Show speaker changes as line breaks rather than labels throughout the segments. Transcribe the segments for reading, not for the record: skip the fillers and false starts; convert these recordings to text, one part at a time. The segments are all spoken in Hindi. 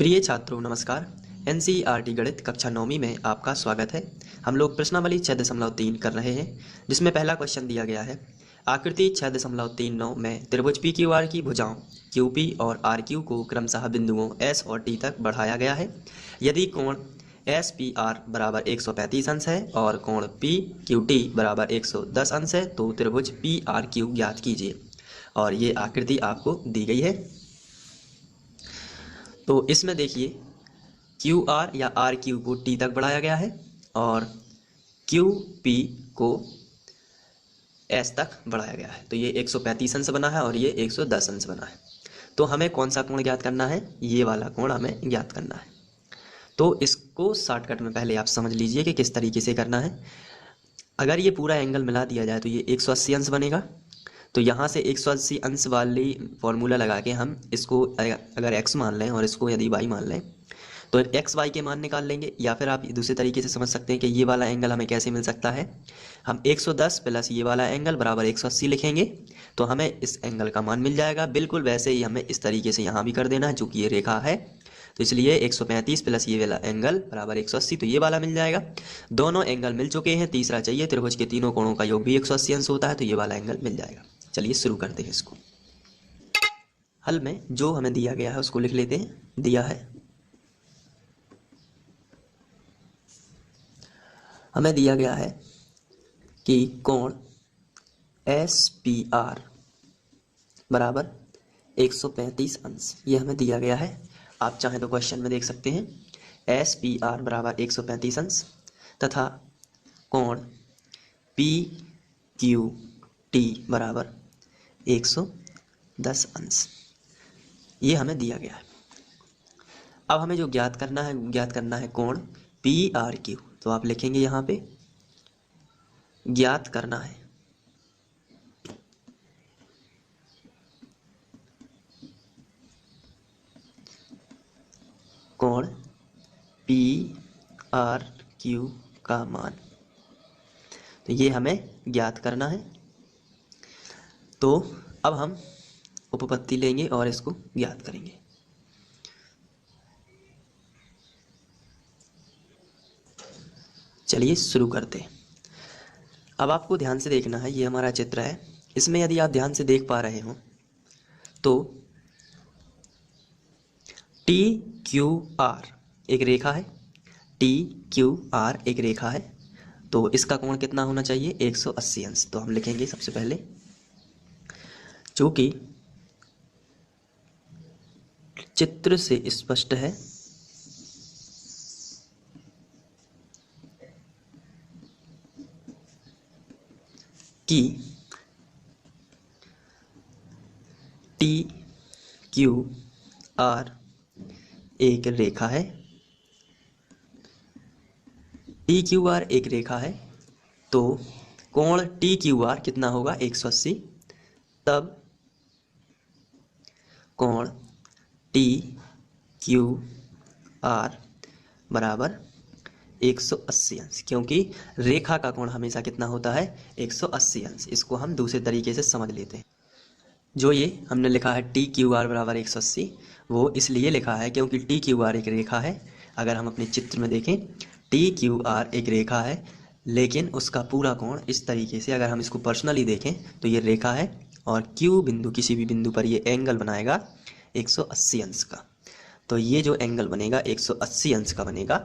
प्रिय छात्रों नमस्कार। एनसीईआरटी गणित कक्षा 9वीं में आपका स्वागत है। हम लोग प्रश्नावली 6.3 कर रहे हैं, जिसमें पहला क्वेश्चन दिया गया है। आकृति 6.39 में त्रिभुज पी क्यू आर की भुजाओं QP और RQ को क्रमशः बिंदुओं S और T तक बढ़ाया गया है। यदि कोण SPR बराबर 135 अंश है और कोण PQT बराबर 110 अंश है तो त्रिभुज PRQ ज्ञात कीजिए। और ये आकृति आपको दी गई है। तो इसमें देखिए QR या RQ को T तक बढ़ाया गया है और QP को S तक बढ़ाया गया है। तो ये 135 अंश बना है और ये 110 अंश बना है। तो हमें कौन सा कोण ज्ञात करना है? ये वाला कोण हमें ज्ञात करना है। तो इसको शॉर्टकट में पहले आप समझ लीजिए कि किस तरीके से करना है। अगर ये पूरा एंगल मिला दिया जाए तो ये 180 अंश बनेगा। तो यहाँ से 180 अंश वाली फॉर्मूला लगा के हम इसको अगर x मान लें और इसको यदि y मान लें तो एक्स वाई के मान निकाल लेंगे। या फिर आप दूसरे तरीके से समझ सकते हैं कि ये वाला एंगल हमें कैसे मिल सकता है। हम 110 प्लस ये वाला एंगल बराबर 180 लिखेंगे तो हमें इस एंगल का मान मिल जाएगा। बिल्कुल वैसे ही हमें इस तरीके से यहाँ भी कर देना है, चूँकि ये रेखा है तो इसलिए 135 प्लस ये वाला एंगल बराबर 180, तो ये वाला मिल जाएगा। दोनों एंगल मिल चुके हैं, तीसरा चाहिए। त्रिभुज के तीनों कोणों का योग भी 180 अंश होता है, तो ये वाला एंगल मिल जाएगा। चलिए शुरू करते हैं इसको। हल में जो हमें दिया गया है उसको लिख लेते हैं। दिया है, हमें दिया गया है कि कोण SPR बराबर 135 अंश, ये हमें दिया गया है। आप चाहें तो क्वेश्चन में देख सकते हैं SPR बराबर 135 अंश तथा कोण PQT बराबर 110 अंश, ये हमें दिया गया है। अब हमें जो ज्ञात करना है कोण PRQ। तो आप लिखेंगे यहाँ पे ज्ञात करना है कोण PRQ का मान। तो ये हमें ज्ञात करना है। तो अब हम उपपत्ति लेंगे और इसको ज्ञात करेंगे। चलिए शुरू करते हैं। अब आपको ध्यान से देखना है, ये हमारा चित्र है। इसमें यदि आप ध्यान से देख पा रहे हो तो TQR एक रेखा है। TQR एक रेखा है, तो इसका कोण कितना होना चाहिए? 180 अंश। तो हम लिखेंगे सबसे पहले, चूंकि चित्र से स्पष्ट है कि TQR एक रेखा है। TQR एक रेखा है तो कोण TQR कितना होगा? 180। तब कोण TQR बराबर 180 अंश, क्योंकि रेखा का कोण हमेशा कितना होता है? 180 अंश। इसको हम दूसरे तरीके से समझ लेते हैं। जो ये हमने लिखा है TQR बराबर 180, वो इसलिए लिखा है क्योंकि TQR एक रेखा है। अगर हम अपने चित्र में देखें, TQR एक रेखा है, लेकिन उसका पूरा कोण इस तरीके से, अगर हम इसको पर्सनली देखें तो ये रेखा है और Q बिंदु, किसी भी बिंदु पर ये एंगल बनाएगा 180 अंश का। तो ये जो एंगल बनेगा 180 अंश का बनेगा।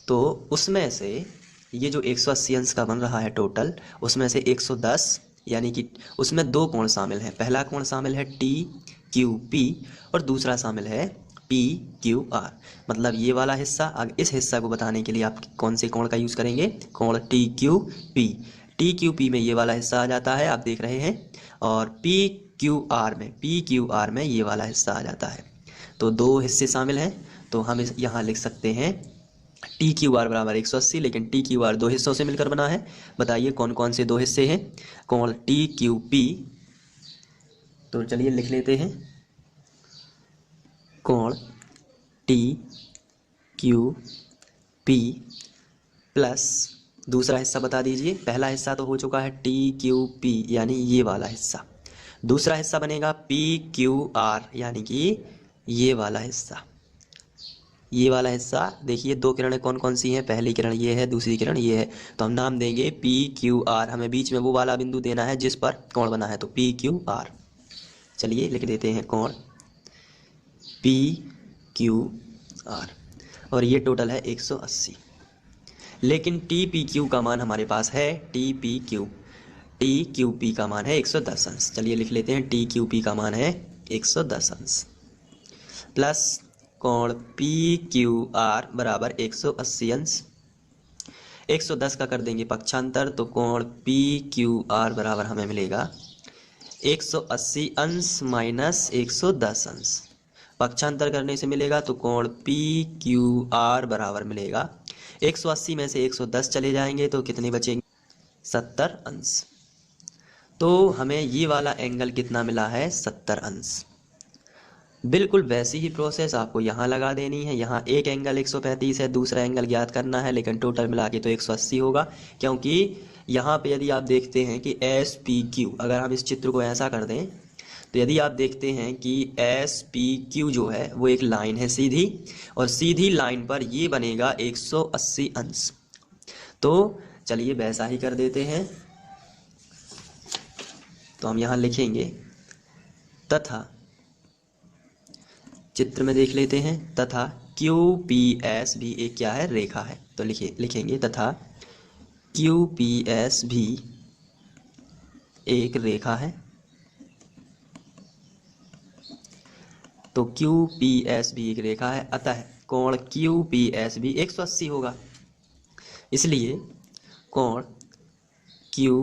तो उसमें से ये जो 180 अंश का बन रहा है टोटल, उसमें से 110, यानी कि उसमें दो कोण शामिल हैं। पहला कोण शामिल है TQP और दूसरा शामिल है PQR। मतलब ये वाला हिस्सा। अब इस हिस्सा को बताने के लिए आप कौन से कोण का यूज़ करेंगे? कोण TQP। TQP में ये वाला हिस्सा आ जाता है, आप देख रहे हैं, और PQR में ये वाला हिस्सा आ जाता है। तो दो हिस्से शामिल हैं। तो हम यहाँ लिख सकते हैं TQR बराबर 180, लेकिन TQR दो हिस्सों से मिलकर बना है। बताइए कौन कौन से दो हिस्से हैं? कोण TQP, तो चलिए लिख लेते हैं, कोण TQP प्लस दूसरा हिस्सा बता दीजिए। पहला हिस्सा तो हो चुका है TQP, यानी ये वाला हिस्सा। दूसरा हिस्सा बनेगा PQR, यानी कि ये वाला हिस्सा। ये वाला हिस्सा देखिए, दो किरणें कौन कौन सी हैं, पहली किरण ये है, दूसरी किरण ये है, तो हम नाम देंगे पी क्यू आर। हमें बीच में वो वाला बिंदु देना है जिस पर कोण बना है, तो पी क्यू आर। चलिए लिख देते हैं कोण पी क्यू आर, और ये टोटल है 180। लेकिन टी पी क्यू का मान हमारे पास है, T P Q, T Q P का मान है 110 अंश। चलिए लिख लेते हैं, टी क्यू पी का मान है 110 अंश, प्लस कोण पी क्यू आर बराबर 180 अंश। 110 का कर देंगे पक्षांतर, तो कोण पी क्यू आर बराबर हमें मिलेगा 180 अंश माइनस 110 अंश। पक्षांतर करने से मिलेगा तो कोण पी क्यू आर बराबर मिलेगा 180 में से 110 चले जाएंगे तो कितने बचेंगे, 70 अंश। तो हमें ये वाला एंगल कितना मिला है, 70 अंश। बिल्कुल वैसी ही प्रोसेस आपको यहाँ लगा देनी है। यहाँ एक एंगल 135 है, दूसरा एंगल ज्ञात करना है, लेकिन टोटल मिला के तो 180 होगा, क्योंकि यहाँ पे यदि आप देखते हैं कि एस पी क्यू, अगर हम इस चित्र को ऐसा कर दें तो यदि आप देखते हैं कि एस पी क्यू जो है वो एक लाइन है सीधी, और सीधी लाइन पर ये बनेगा 180 अंश। तो चलिए वैसा ही कर देते हैं, तो हम यहाँ लिखेंगे तथा, चित्र में देख लेते हैं, तथा क्यू पी एस भी एक क्या है, रेखा है। तो लिखेंगे तथा क्यू पी एस भी एक रेखा है। तो क्यू पी एस भी एक रेखा है, अतः कोण क्यू पी एस भी 180 होगा। इसलिए कोण क्यू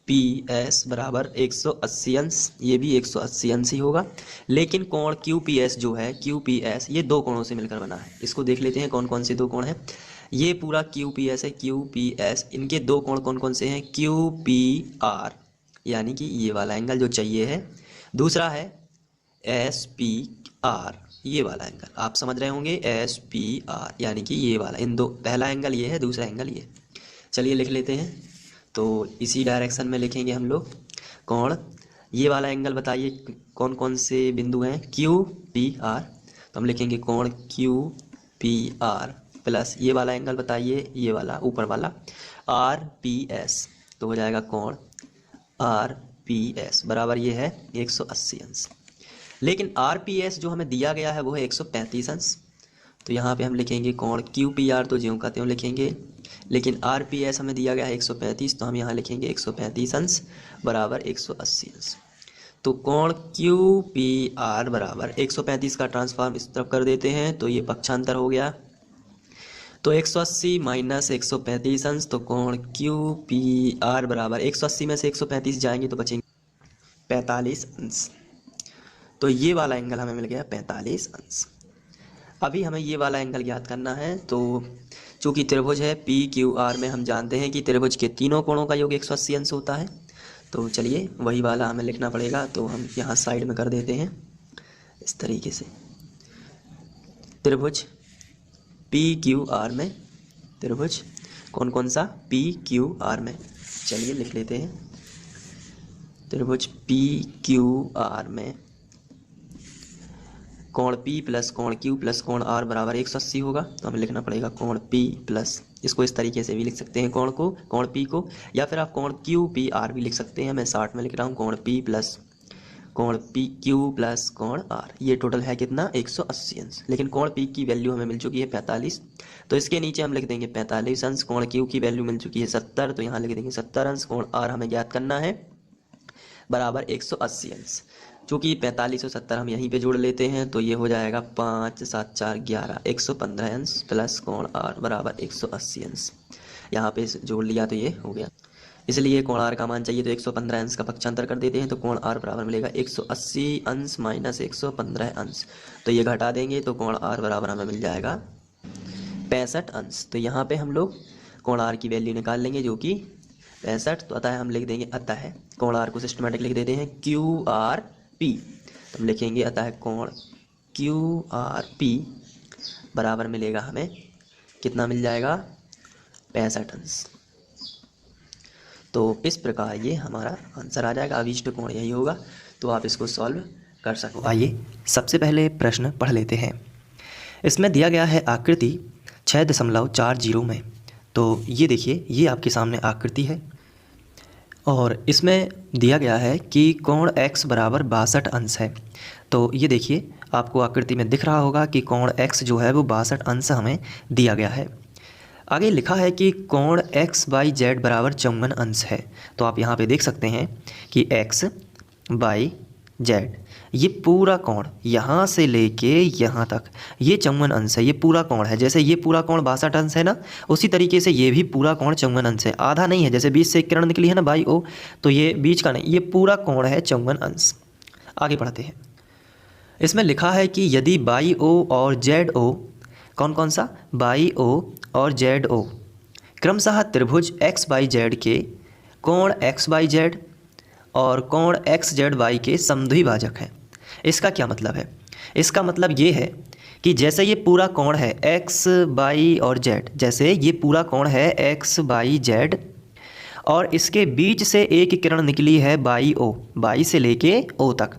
पी एस बराबर 180 अंश, ये भी 180 अंश ही होगा। लेकिन कोण क्यू पी एस जो है, क्यू पी एस ये दो कोणों से मिलकर बना है। इसको देख लेते हैं कौन कौन से दो कोण हैं। ये पूरा क्यू पी एस है, क्यू पी एस, इनके दो कोण कौन कौन से हैं, क्यू पी आर, यानी कि ये वाला एंगल जो चाहिए है। दूसरा है एस पी आर, ये वाला एंगल आप समझ रहे होंगे, एस पी आर यानी कि ये वाला, इन दो, पहला एंगल ये है, दूसरा एंगल ये। चलिए लिख लेते हैं, तो इसी डायरेक्शन में लिखेंगे हम लोग कोण। ये वाला एंगल बताइए कौन कौन से बिंदु हैं, क्यू पी आर, तो हम लिखेंगे कोण क्यू पी आर, प्लस ये वाला एंगल बताइए, ये वाला ऊपर वाला आर पी एस, तो हो जाएगा कोण आर पी एस बराबर ये है 180 अंश। लेकिन आर पी एस जो हमें दिया गया है वो है 135 अंश, तो यहाँ पे हम लिखेंगे कोण क्यू पी आर, तो ज्यों का त्यों लिखेंगे, लेकिन आर पी एस हमें दिया गया है 135, तो हम यहाँ लिखेंगे 135 अंश बराबर 180 अंश। तो कोण क्यू पी आर बराबर 135 का ट्रांसफॉर्म इस तरफ कर देते हैं, तो ये पक्षांतर हो गया, तो 180 माइनस 135 अंश, तो कोण क्यू पी आर बराबर 180 में से 135 जाएंगे तो बचेंगे 45 अंश। तो ये वाला एंगल हमें मिल गया 45 अंश। अभी हमें ये वाला एंगल ज्ञात करना है, तो चूंकि त्रिभुज है पी क्यू आर में हम जानते हैं कि त्रिभुज के तीनों कोणों का योग 180 अंश होता है। तो चलिए वही वाला हमें लिखना पड़ेगा, तो हम यहाँ साइड में कर देते हैं इस तरीके से, त्रिभुज पी क्यू आर में, त्रिभुज कौन कौन सा, पी क्यू आर में। चलिए लिख लेते हैं, त्रिभुज पी क्यू आर में कोण P प्लस कोण Q प्लस कोण R बराबर 180 होगा, तो हमें लिखना पड़ेगा कोण P प्लस, इसको इस तरीके से भी लिख सकते हैं कोण को, कोण P को, या फिर आप कोण Q P R भी लिख सकते हैं। मैं 60 में लिख रहा हूँ कोण P प्लस कोण P Q प्लस कोण R, ये टोटल है कितना 180 अंश। लेकिन कोण P की वैल्यू हमें मिल चुकी है 45, तो इसके नीचे हम लिख देंगे 45 अंश। कोण Q की वैल्यू मिल चुकी है 70, तो यहाँ लिख देंगे 70 अंश। कोण R हमें ज्ञात करना है बराबर 180 अंश। चूँकि 45 और 70 हम यहीं पे जोड़ लेते हैं, तो ये हो जाएगा 5 7 4 11 115 अंश प्लस कोण R बराबर 180 अंश। यहाँ पे जोड़ लिया तो ये हो गया, इसलिए कोण R का मान चाहिए, तो 115 अंश का पक्षांतर कर देते हैं, तो कोण R बराबर मिलेगा 180 अंश माइनस 115 अंश। तो ये घटा देंगे तो कोण R बराबर हमें मिल जाएगा 65 अंश। तो यहाँ पे हम लोग कोण R की वैल्यू निकाल लेंगे जो कि 65, तो अतः हम लिख देंगे, अतः कोण R को सिस्टमेटिक लिख देते हैं क्यू आर पी, तो हम लिखेंगे अतः कोण क्यू आर पी बराबर मिलेगा हमें कितना मिल जाएगा 65 अंश। तो इस प्रकार ये हमारा आंसर आ जाएगा, अभीष्ट कोण यही होगा, तो आप इसको सॉल्व कर सकते हैं। आइए सबसे पहले प्रश्न पढ़ लेते हैं। इसमें दिया गया है आकृति 6.40 में। तो ये देखिए, ये आपके सामने आकृति है और इसमें दिया गया है कि कोण x बराबर 62 अंश है। तो ये देखिए, आपको आकृति में दिख रहा होगा कि कोण x जो है वो 62 अंश हमें दिया गया है। आगे लिखा है कि कोण x/z बराबर 54 अंश है। तो आप यहाँ पे देख सकते हैं कि x/z ये पूरा कोण यहाँ से लेके यहाँ तक ये 54 अंश है। ये पूरा कोण है, जैसे ये पूरा कोण 62 अंश है ना, उसी तरीके से ये भी पूरा कोण 54 अंश है। आधा नहीं है, जैसे बीच से एक किरण निकली है ना बाई ओ, तो ये बीच का नहीं, ये पूरा कोण है 54 अंश। आगे बढ़ते हैं। इसमें लिखा है कि यदि बाई ओ और जेड ओ, कौन कौन सा, बाई ओ और जेड ओ क्रमशः त्रिभुज x/z के कोण x/z और कोण x/z के समद्विभाजक हैं। इसका क्या मतलब है? इसका मतलब ये है कि जैसे ये पूरा कोण है x, y और z, जैसे ये पूरा कोण है x, y, z और इसके बीच से एक किरण निकली है बाई ओ, बाई से लेके ओ तक।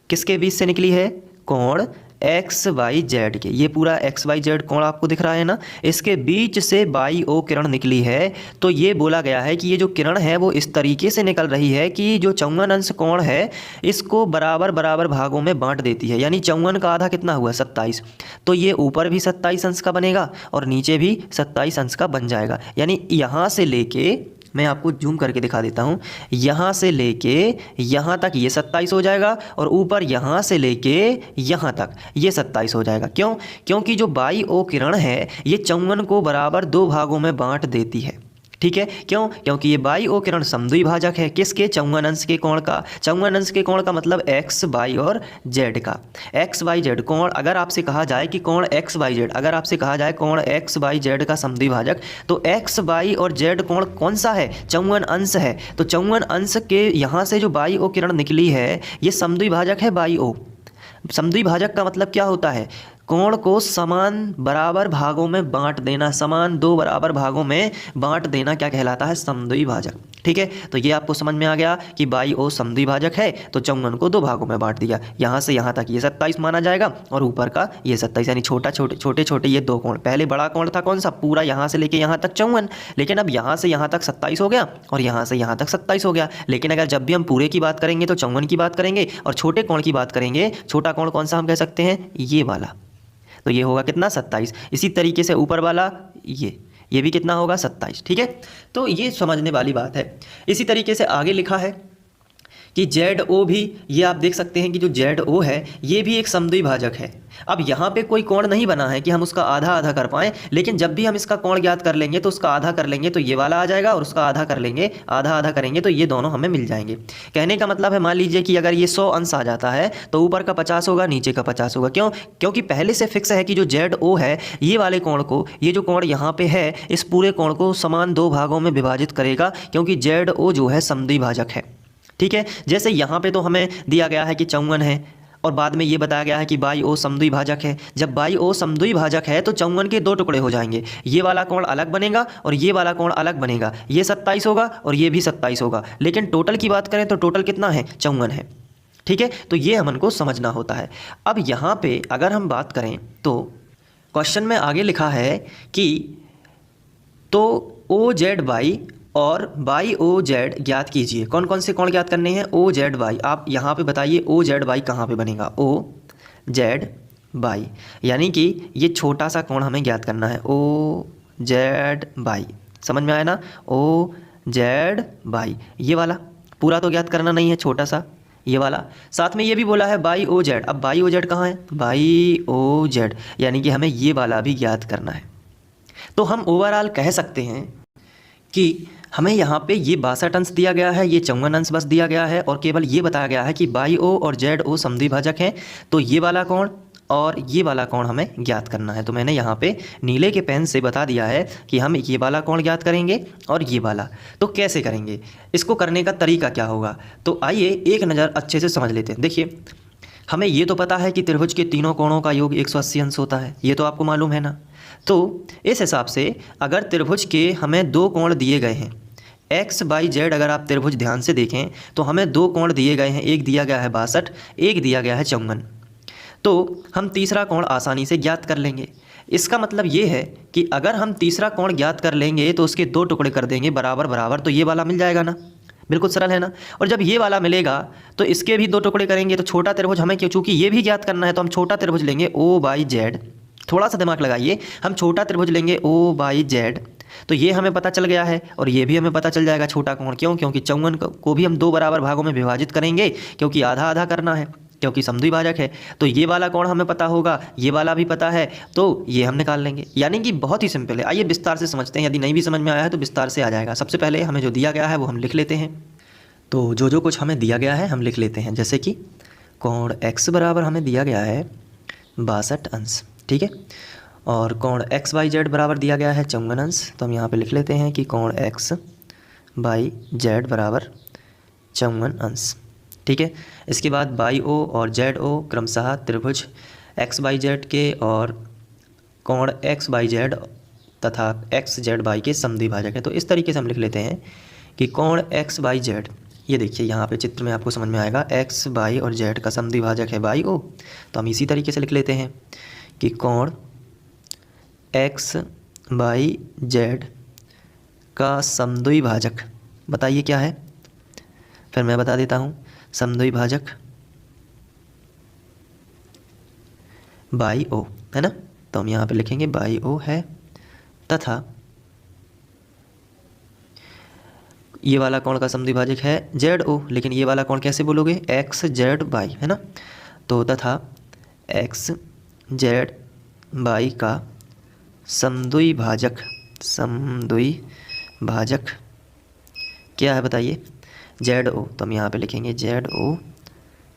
किसके बीच से निकली है? कोण एक्स वाई जेड के। ये पूरा एक्स वाई जेड कोण आपको दिख रहा है ना, इसके बीच से बाई ओ किरण निकली है। तो ये बोला गया है कि ये जो किरण है वो इस तरीके से निकल रही है कि जो 54 अंश कोण है इसको बराबर बराबर भागों में बांट देती है। यानी 54 का आधा कितना हुआ? 27। तो ये ऊपर भी 27 अंश का बनेगा और नीचे भी 27 अंश का बन जाएगा। यानी यहाँ से लेके, मैं आपको जूम करके दिखा देता हूँ, यहाँ से लेके यहाँ तक ये 27 हो जाएगा और ऊपर यहाँ से लेके यहाँ तक ये 27 हो जाएगा। क्यों? क्योंकि जो बाई ओ किरण है ये 54 को बराबर 2 भागों में बांट देती है। ठीक है, क्यों? क्योंकि ये बाई ओ किरण समद्विभाजक है। किसके? 54 अंश के कोण का। 54 अंश के कोण का मतलब एक्स, वाई और जेड का। एक्स वाई जेड कोण, अगर आपसे कहा जाए कि कोण एक्स वाई जेड, अगर आपसे कहा जाए कोण एक्स वाई जेड का समद्विभाजक, तो एक्स, वाई और जेड कोण कौन सा है? 54 अंश है। तो 54 अंश के यहाँ से जो बाई ओ किरण निकली है ये समद्विभाजक है बाई ओ। समद्विभाजक का मतलब क्या होता है? कोण को समान बराबर भागों में बांट देना, समान 2 बराबर भागों में बांट देना क्या कहलाता है? समद्विभाजक। ठीक है, तो ये आपको समझ में आ गया कि बाई ओ समद्विभाजक है, तो 54 को 2 भागों में बांट दिया। यहाँ से यहाँ तक ये 27 माना जाएगा और ऊपर का ये 27, यानी छोटे छोटे ये 2 कोण। पहले बड़ा कोण था कौन सा? पूरा यहाँ से लेके यहाँ तक 54, लेकिन अब यहाँ से यहाँ तक 27 हो गया और यहाँ से यहाँ तक 27 हो गया। लेकिन अगर जब भी हम पूरे की बात करेंगे तो 54 की बात करेंगे और छोटे कोण की बात करेंगे, छोटा कोण कौन सा हम कह सकते हैं? ये वाला। तो ये होगा कितना? 27। इसी तरीके से ऊपर वाला ये भी कितना होगा? 27। ठीक है, तो ये समझने वाली बात है। इसी तरीके से आगे लिखा है कि जेड ओ भी, ये आप देख सकते हैं कि जो जेड ओ है ये भी एक समद्विभाजक है। अब यहाँ पे कोई कोण नहीं बना है कि हम उसका आधा आधा कर पाएँ, लेकिन जब भी हम इसका कोण ज्ञात कर लेंगे तो उसका आधा कर लेंगे तो ये वाला आ जाएगा और उसका आधा कर लेंगे, आधा आधा करेंगे तो ये दोनों हमें मिल जाएंगे। कहने का मतलब है, मान लीजिए कि अगर ये 100 अंश आ जाता है तो ऊपर का 50 होगा, नीचे का 50 होगा। क्यों? क्योंकि पहले से फिक्स है कि जो जेड ओ है ये वाले कोण को, ये जो कोण यहाँ पे है इस पूरे कोण को समान 2 भागों में विभाजित करेगा, क्योंकि जेड ओ जो है समद्विभाजक है। ठीक है, जैसे यहाँ पे तो हमें दिया गया है कि 54 है और बाद में ये बताया गया है कि बाई ओ समद्विभाजक है। जब बाई ओ समद्विभाजक है तो 54 के 2 टुकड़े हो जाएंगे। ये वाला कोण अलग बनेगा और ये वाला कोण अलग बनेगा। ये 27 होगा और ये भी 27 होगा, लेकिन टोटल की बात करें तो टोटल कितना है? 54 है। ठीक है, तो ये हमको समझना होता है। अब यहाँ पे अगर हम बात करें तो क्वेश्चन में आगे लिखा है कि तो ओ जेड वाई और बाई ओ जेड ज्ञात कीजिए। कौन कौन से कोण ज्ञात करने हैं? O Z Y. आप यहाँ पे बताइए ओ जेड वाई कहाँ पे बनेगा? ओ जेड वाई, यानी कि ये छोटा सा कोण हमें ज्ञात करना है। ओ जेड वाई, समझ में आया ना? ओ जेड वाई, ये वाला पूरा तो ज्ञात करना नहीं है, छोटा सा ये वाला। साथ में ये भी बोला है बाई ओ जेड। अब बाई ओ जेड कहाँ है? बाई ओ जेड, यानी कि हमें ये वाला भी ज्ञात करना है। तो हम ओवरऑल कह सकते हैं कि हमें यहाँ पे ये 62 अंश दिया गया है, ये 54 अंश बस दिया गया है और केवल ये बताया गया है कि बाई ओ और जेड ओ समद्विभाजक हैं। तो ये वाला कोण और ये वाला कोण हमें ज्ञात करना है। तो मैंने यहाँ पे नीले के पेन से बता दिया है कि हम ये वाला कोण ज्ञात करेंगे और ये वाला। तो कैसे करेंगे, इसको करने का तरीका क्या होगा? तो आइए एक नज़र अच्छे से समझ लेते हैं। देखिए, हमें ये तो पता है कि त्रिभुज के तीनों कोणों का योग 180 अंश होता है, ये तो आपको मालूम है ना। तो इस हिसाब से अगर त्रिभुज के हमें 2 कोण दिए गए हैं, एक्स बाई जेड, अगर आप त्रिभुज ध्यान से देखें तो हमें 2 कोण दिए गए हैं। एक दिया गया है 62, एक दिया गया है 54। तो हम तीसरा कोण आसानी से ज्ञात कर लेंगे। इसका मतलब ये है कि अगर हम तीसरा कोण ज्ञात कर लेंगे तो उसके 2 टुकड़े कर देंगे बराबर बराबर, तो ये वाला मिल जाएगा ना, बिल्कुल सरल है ना। और जब ये वाला मिलेगा तो इसके भी 2 टुकड़े करेंगे, तो छोटा त्रिभुज हमें क्यों, चूंकि ये भी ज्ञात करना है तो हम छोटा त्रिभुज लेंगे OYZ। थोड़ा सा दिमाग लगाइए, हम छोटा त्रिभुज लेंगे OYZ, तो ये हमें पता चल गया है और ये भी हमें पता चल जाएगा छोटा कोण। क्यों, क्योंकि चौवन को भी हम 2 बराबर भागों में विभाजित करेंगे, क्योंकि आधा आधा करना है, क्योंकि समद्विभाजक है। तो ये वाला कोण हमें पता होगा, ये वाला भी पता है, तो ये हम निकाल लेंगे। यानी कि बहुत ही सिंपल है। आइए विस्तार से समझते हैं, यदि नहीं भी समझ में आया है तो विस्तार से आ जाएगा। सबसे पहले हमें जो दिया गया है वो हम लिख लेते हैं। तो जो कुछ हमें दिया गया है हम लिख लेते हैं। जैसे कि कोण x बराबर हमें दिया गया है 62 अंश, ठीक है। और कोण XYZ बराबर दिया गया है 54 अंश। तो हम यहाँ पे लिख लेते हैं कि कोण XYZ बराबर 54 अंश, ठीक है। इसके बाद BO और ZO क्रमशः त्रिभुज XYZ के और कोण XYZ तथा XZY के समद्विभाजक है। तो इस तरीके से हम लिख लेते हैं कि कोण XYZ, ये देखिए यहाँ पे चित्र में आपको समझ में आएगा, x, y और z का समद्विभाजक है BO। तो हम इसी तरीके से लिख लेते हैं कि कोण XYZ का समद्विभाजक, बताइए क्या है, फिर मैं बता देता हूँ। समद्विभाजक BO है ना, तो हम यहाँ पे लिखेंगे BO है, तथा ये वाला कोण का समद्विभाजक है ZO, लेकिन ये वाला कोण कैसे बोलोगे, XZY है ना। तो तथा XZY का समद्विभाजक क्या है बताइए, ZO। तो हम यहाँ पे लिखेंगे ZO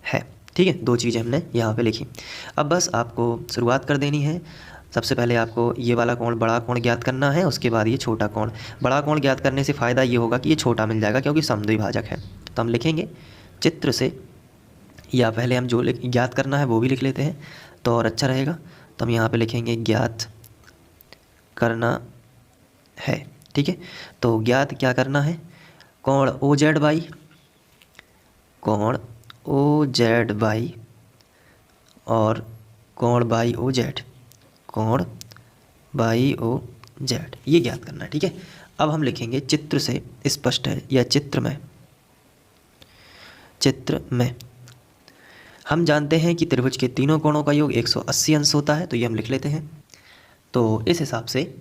है, ठीक है। 2 चीज़ें हमने यहाँ पे लिखी। अब बस आपको शुरुआत कर देनी है। सबसे पहले आपको ये वाला कोण, बड़ा कोण ज्ञात करना है, उसके बाद ये छोटा कोण। बड़ा कोण ज्ञात करने से फ़ायदा ये होगा कि ये छोटा मिल जाएगा क्योंकि समद्विभाजक है। तो हम लिखेंगे चित्र से, या पहले हम जो ज्ञात करना है वो भी लिख लेते हैं तो और अच्छा रहेगा। तो हम यहाँ पे लिखेंगे ज्ञात करना है, ठीक है। तो ज्ञात क्या करना है, कोण OZY, कोण OZY और कोण BOZ, कोण BOZ, ये ज्ञात करना है, ठीक है। अब हम लिखेंगे चित्र से, स्पष्ट है या चित्र में हम जानते हैं कि त्रिभुज के तीनों कोणों का योग 180 अंश होता है, तो ये हम लिख लेते हैं। तो इस हिसाब से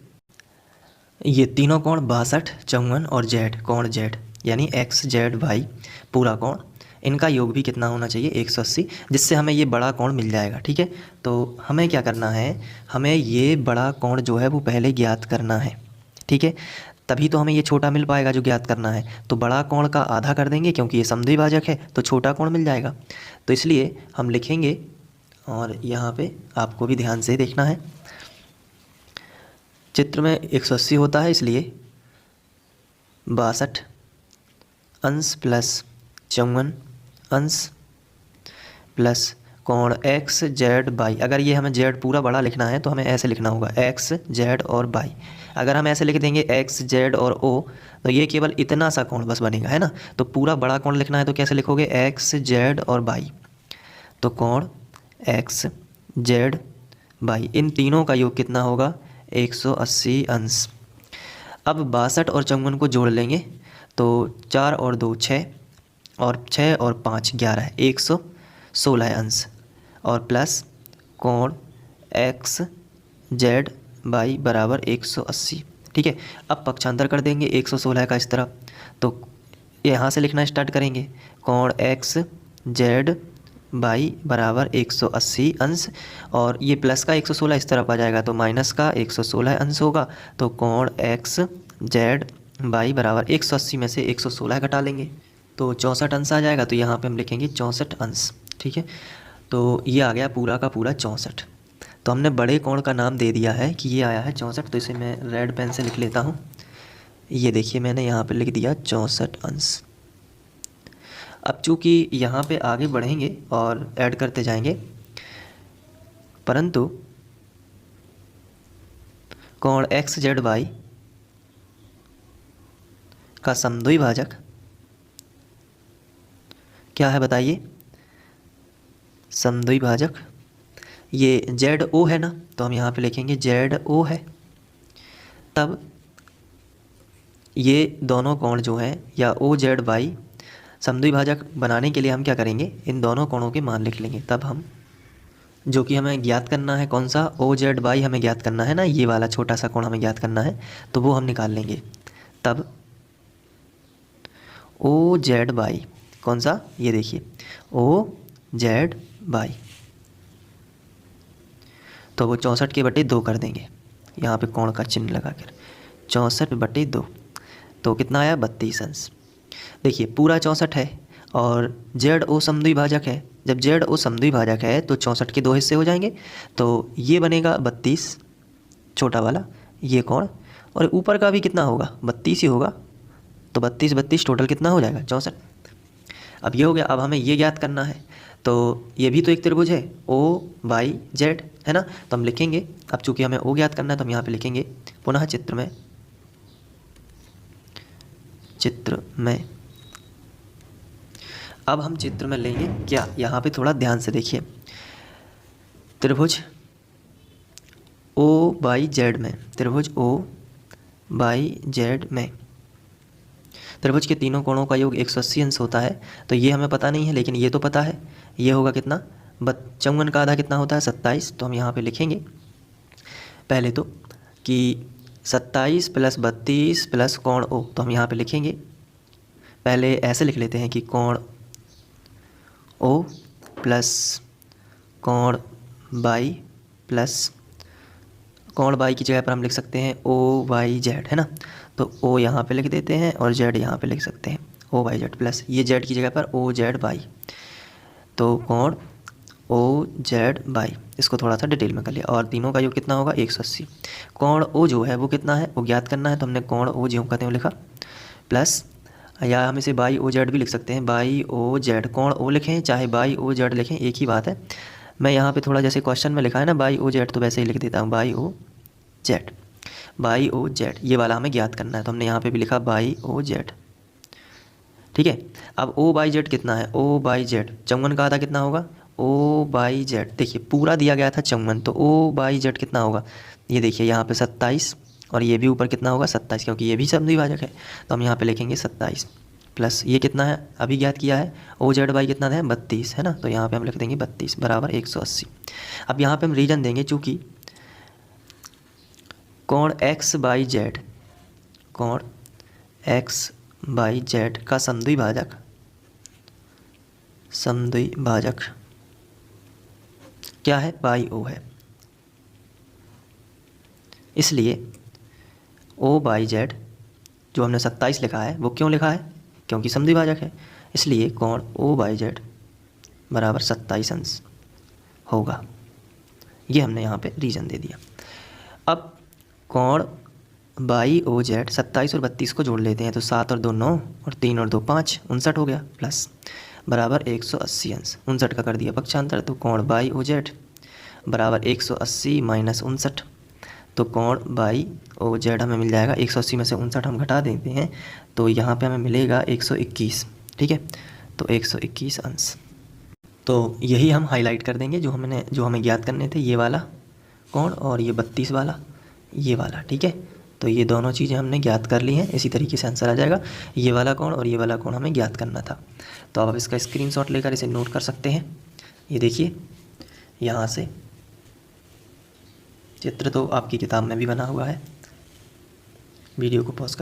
ये तीनों कोण 62, 54 और Z, कोण Z यानी XZY पूरा कोण, इनका योग भी कितना होना चाहिए, 180, जिससे हमें ये बड़ा कोण मिल जाएगा, ठीक है। तो हमें क्या करना है, हमें ये बड़ा कोण जो है वो पहले ज्ञात करना है, ठीक है। तभी तो हमें ये छोटा मिल पाएगा जो ज्ञात करना है। तो बड़ा कोण का आधा कर देंगे क्योंकि ये समद्विभाजक है, तो छोटा कोण मिल जाएगा। तो इसलिए हम लिखेंगे, और यहाँ पे आपको भी ध्यान से देखना है, चित्र में 180 होता है, इसलिए 62 अंश प्लस 54 अंश प्लस कोण XZY। अगर ये हमें Z पूरा बड़ा लिखना है तो हमें ऐसे लिखना होगा X, Z और Y। अगर हम ऐसे लिख देंगे X, Z और O तो ये केवल इतना सा कोण बस बनेगा, है ना। तो पूरा बड़ा कोण लिखना है तो कैसे लिखोगे, X, Z और Y। तो कोण X, Z, Y, इन तीनों का योग कितना होगा, 180 अंश। अब 62 और 54 को जोड़ लेंगे तो 4 और 2 6 और 6 और 5 11, 116 अंश, और प्लस कोण XZY बराबर 180, ठीक है। अब पक्षांतर कर देंगे 116 का इस तरफ, तो यहाँ से लिखना स्टार्ट करेंगे, कोण XZY बराबर 180 अंश, और ये प्लस का 116 इस तरफ आ जाएगा तो माइनस का 116 अंश होगा। तो कोण XZY बराबर 180 में से 116 घटा लेंगे तो 64 अंश आ जाएगा। तो यहाँ पे हम लिखेंगे 64 अंश, ठीक है। तो ये आ गया पूरा का पूरा 64। तो हमने बड़े कोण का नाम दे दिया है कि ये आया है 64। तो इसे मैं रेड पेन से लिख लेता हूँ। ये देखिए मैंने यहाँ पे लिख दिया 64 अंश। अब चूँकि यहाँ पे आगे बढ़ेंगे और ऐड करते जाएंगे, परंतु कोण XZY का समद्विभाजक क्या है बताइए, समद्विभाजक ये जेड ओ है ना, तो हम यहाँ पे लिखेंगे जेड ओ है। तब ये दोनों कोण जो हैं या ओ जेड बाई समद्विभाजक बनाने के लिए हम क्या करेंगे, इन दोनों कोणों के मान लिख लेंगे। तब हम जो कि हमें ज्ञात करना है कौन सा, ओ जेड बाई हमें ज्ञात करना है ना, ये वाला छोटा सा कोण हमें ज्ञात करना है, तो वो हम निकाल लेंगे। तब ओ जेड बाई कौन सा, ये देखिए ओ जेड बाई, तो वो 64/2 कर देंगे, यहाँ पे कोण का चिन्ह लगाकर 64/2, तो कितना आया 32 अंश। देखिए पूरा 64 है और जेड ओ समद्विभाजक है, जब जेड ओ समद्विभाजक है तो 64 के 2 हिस्से हो जाएंगे, तो ये बनेगा 32 छोटा वाला ये कोण, और ऊपर का भी कितना होगा 32 ही होगा, तो 32 टोटल कितना हो जाएगा 64। अब ये हो गया। अब हमें ये ज्ञात करना है, तो ये भी तो एक त्रिभुज है ओ बाई जेड है ना, तो हम लिखेंगे, अब चूंकि हमें ओ ज्ञात करना है तो हम यहाँ पे लिखेंगे पुनः चित्र में। अब हम चित्र में लेंगे क्या, यहाँ पे थोड़ा ध्यान से देखिए, त्रिभुज ओ बाई जेड में, त्रिभुज ओ बाई जेड में त्रिभुज के तीनों कोणों का योग 180 अंश होता है। तो ये हमें पता नहीं है, लेकिन ये तो पता है, ये होगा कितना 54 का आधा कितना होता है 27। तो हम यहाँ पे लिखेंगे पहले तो कि 27 + 32 + कोण ओ, तो हम यहाँ पे लिखेंगे पहले ऐसे लिख लेते हैं कि कोण ओ प्लस कोण बाई प्लस कोण बाई की जगह पर हम लिख सकते हैं ओ बाई जेड है ना, तो ओ यहाँ पे लिख देते हैं और जेड यहाँ पे लिख सकते हैं ओ बाई जेड, प्लस ये जेड की जगह पर ओ जेड बाई, तो कोण ओ जेड बाई, इसको थोड़ा सा डिटेल में कर लिया, और तीनों का योग कितना होगा 180। कोण ओ जो है वो कितना है वो ज्ञात करना है, तो हमने कोण ओ जो कहते हैं वो लिखा, प्लस या हम इसे बाई ओ जेड भी लिख सकते हैं, बाई ओ जेड, कोण ओ लिखें चाहे बाई ओ जेड लिखें एक ही बात है। मैं यहाँ पे थोड़ा जैसे क्वेश्चन में लिखा है ना बाई ओ जेड, तो वैसे ही लिख देता हूँ B O Z, B O Z, ये वाला हमें ज्ञात करना है, तो हमने यहाँ पे भी लिखा बाई ओ जेड। ठीक है, अब ओ बाई जेड कितना है, ओ बाई जेड 54 का आधा कितना होगा ओ बाई जेड, देखिए पूरा दिया गया था 54, तो ओ बाई जेड कितना होगा, ये देखिए यहाँ पे 27, और ये भी ऊपर कितना होगा 27, क्योंकि ये भी समद्विभाजक है, तो हम यहाँ पे लिखेंगे 27 प्लस ये कितना है अभी ज्ञात किया है ओ जेड बाई कितना है 32 है ना, तो यहाँ पे हम लिख देंगे 32 बराबर 180। अब यहाँ पे हम रीजन देंगे, चूँकि कोण एक्स बाई जेड, कोण एक्स बाई जेड का समद्विभाजक क्या है बाई ओ है, इसलिए ओ बाई जेड जो हमने 27 लिखा है वो क्यों लिखा है, क्योंकि समद्विभाजक है, इसलिए कोण ओ बाई जेड बराबर 27 अंश होगा। ये हमने यहाँ पे रीजन दे दिया। अब कोण बाई ओ जेड 27 और 32 को जोड़ लेते हैं, तो 7 और 2 9 और 3 और 2 5 59 हो गया, प्लस बराबर 180 अंश, 59 का कर दिया पक्षांतर, तो कोण बाई ओ जेड बराबर 180 माइनस 59, तो कोण बाई ओ जेड हमें मिल जाएगा 180 में से 59 हम घटा देते हैं, तो यहाँ पे हमें मिलेगा 121। ठीक है, तो 121 अंश। तो यही हम हाईलाइट कर देंगे जो हमें ज्ञात करने थे, ये वाला कोण और ये 32 वाला ये वाला। ठीक है, तो ये दोनों चीज़ें हमने ज्ञात कर ली हैं, इसी तरीके से आंसर आ जाएगा। ये वाला कोण और ये वाला कोण हमें ज्ञात करना था, तो आप इसका स्क्रीनशॉट लेकर इसे नोट कर सकते हैं। ये देखिए यहाँ से चित्र तो आपकी किताब में भी बना हुआ है, वीडियो को पॉज कर